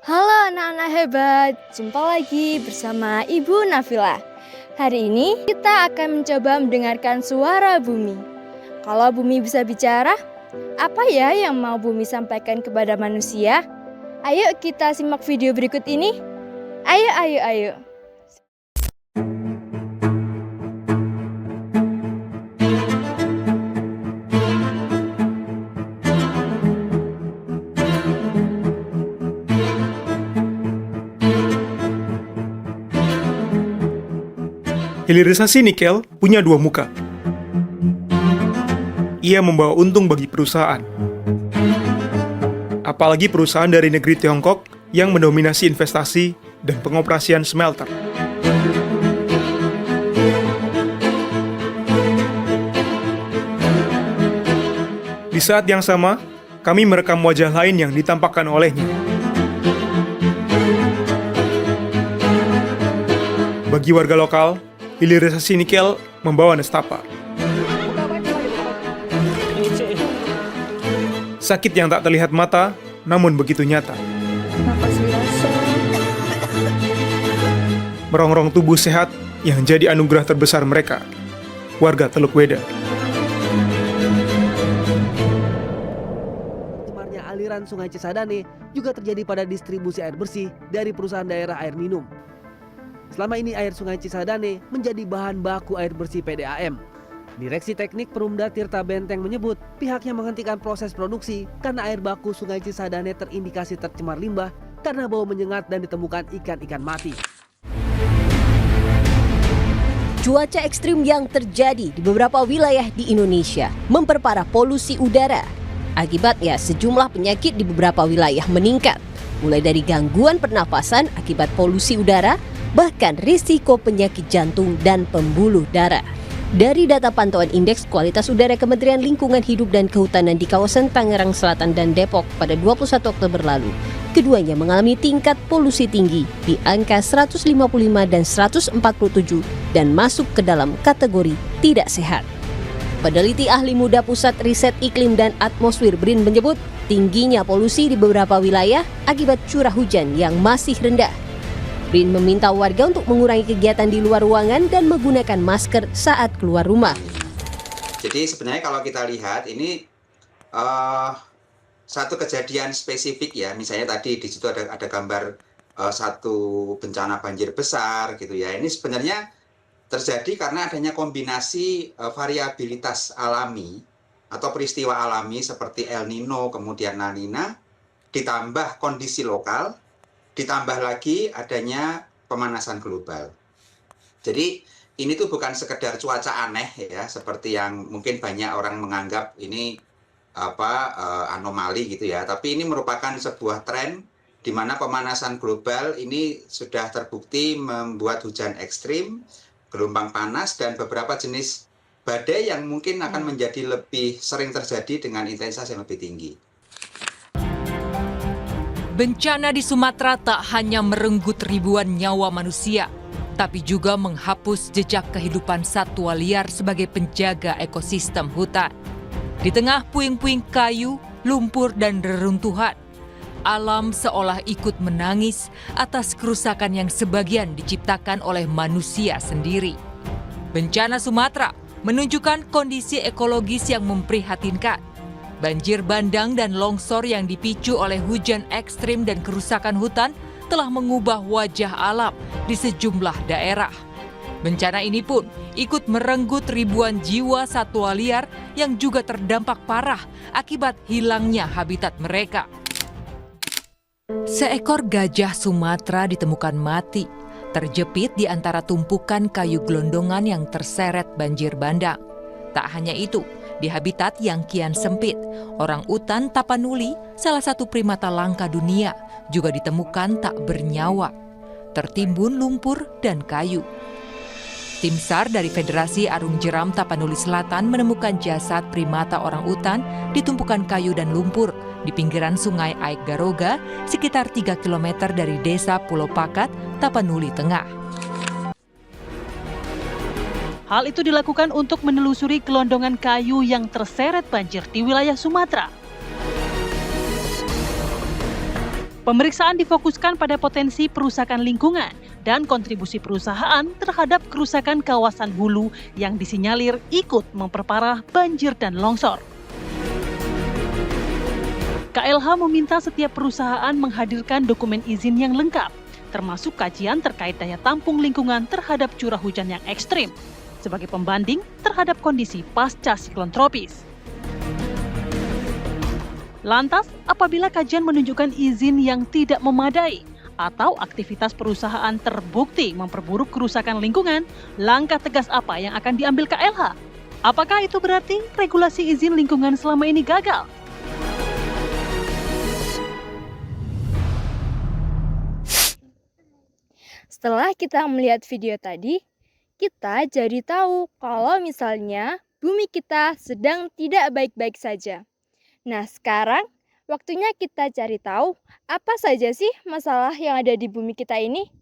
Halo anak-anak hebat, jumpa lagi bersama Ibu Nafila. Hari ini kita akan mencoba mendengarkan suara bumi. Kalau bumi bisa bicara, apa ya yang mau bumi sampaikan kepada manusia? Ayo kita simak video berikut ini. Ayo. Hilirisasi nikel punya dua muka. Ia membawa untung bagi perusahaan. Apalagi perusahaan dari negeri Tiongkok yang mendominasi investasi dan pengoperasian smelter. Di saat yang sama, kami merekam wajah lain yang ditampakkan olehnya. Bagi warga lokal, hilirisasi nikel membawa nestapa. Sakit yang tak terlihat mata, namun begitu nyata. Merongrong tubuh sehat yang jadi anugerah terbesar mereka, warga Teluk Weda. Cemarnya aliran Sungai Cisadane juga terjadi pada distribusi air bersih dari perusahaan daerah air minum. Selama ini air Sungai Cisadane menjadi bahan baku air bersih PDAM. Direksi Teknik Perumda Tirta Benteng menyebut pihaknya menghentikan proses produksi karena air baku Sungai Cisadane terindikasi tercemar limbah karena bau menyengat dan ditemukan ikan-ikan mati. Cuaca ekstrim yang terjadi di beberapa wilayah di Indonesia memperparah polusi udara. Akibatnya sejumlah penyakit di beberapa wilayah meningkat, mulai dari gangguan pernapasan akibat polusi udara, bahkan risiko penyakit jantung dan pembuluh darah. Dari data pantauan Indeks Kualitas Udara Kementerian Lingkungan Hidup dan Kehutanan di kawasan Tangerang Selatan dan Depok pada 21 Oktober lalu, keduanya mengalami tingkat polusi tinggi di angka 155 dan 147 dan masuk ke dalam kategori tidak sehat. Peneliti ahli muda Pusat Riset Iklim dan Atmosfer BRIN menyebut tingginya polusi di beberapa wilayah akibat curah hujan yang masih rendah. BRIN meminta warga untuk mengurangi kegiatan di luar ruangan dan menggunakan masker saat keluar rumah. Jadi sebenarnya kalau kita lihat ini satu kejadian spesifik ya, misalnya tadi di situ ada gambar satu bencana banjir besar gitu ya. Ini sebenarnya terjadi karena adanya kombinasi variabilitas alami atau peristiwa alami seperti El Nino kemudian La Nina ditambah kondisi lokal, ditambah lagi adanya pemanasan global. Jadi ini tuh bukan sekedar cuaca aneh ya, seperti yang mungkin banyak orang menganggap ini anomali gitu ya. Tapi ini merupakan sebuah tren di mana pemanasan global ini sudah terbukti membuat hujan ekstrim, gelombang panas dan beberapa jenis badai yang mungkin akan menjadi lebih sering terjadi dengan intensitas yang lebih tinggi. Bencana di Sumatera tak hanya merenggut ribuan nyawa manusia, tapi juga menghapus jejak kehidupan satwa liar sebagai penjaga ekosistem hutan. Di tengah puing-puing kayu, lumpur, dan reruntuhan, alam seolah ikut menangis atas kerusakan yang sebagian diciptakan oleh manusia sendiri. Bencana Sumatera menunjukkan kondisi ekologis yang memprihatinkan. Banjir bandang dan longsor yang dipicu oleh hujan ekstrim dan kerusakan hutan telah mengubah wajah alam di sejumlah daerah. Bencana ini pun ikut merenggut ribuan jiwa satwa liar yang juga terdampak parah akibat hilangnya habitat mereka. Seekor gajah Sumatera ditemukan mati, terjepit di antara tumpukan kayu gelondongan yang terseret banjir bandang. Tak hanya itu, di habitat yang kian sempit, orang utan tapanuli, salah satu primata langka dunia, juga ditemukan tak bernyawa, tertimbun lumpur dan kayu. Tim SAR dari Federasi Arung Jeram Tapanuli Selatan menemukan jasad primata orang utan di tumpukan kayu dan lumpur di pinggiran Sungai Aik Garoga, sekitar 3 km dari Desa Pulau Pakat, Tapanuli Tengah. Hal itu dilakukan untuk menelusuri gelondongan kayu yang terseret banjir di wilayah Sumatera. Pemeriksaan difokuskan pada potensi perusakan lingkungan dan kontribusi perusahaan terhadap kerusakan kawasan hulu yang disinyalir ikut memperparah banjir dan longsor. KLH meminta setiap perusahaan menghadirkan dokumen izin yang lengkap, termasuk kajian terkait daya tampung lingkungan terhadap curah hujan yang ekstrim, sebagai pembanding terhadap kondisi pasca siklon tropis. Lantas, apabila kajian menunjukkan izin yang tidak memadai atau aktivitas perusahaan terbukti memperburuk kerusakan lingkungan, langkah tegas apa yang akan diambil KLH? Apakah itu berarti regulasi izin lingkungan selama ini gagal? Setelah kita melihat video tadi, kita jadi tahu kalau misalnya bumi kita sedang tidak baik-baik saja. Nah, sekarang waktunya kita cari tahu apa saja sih masalah yang ada di bumi kita ini.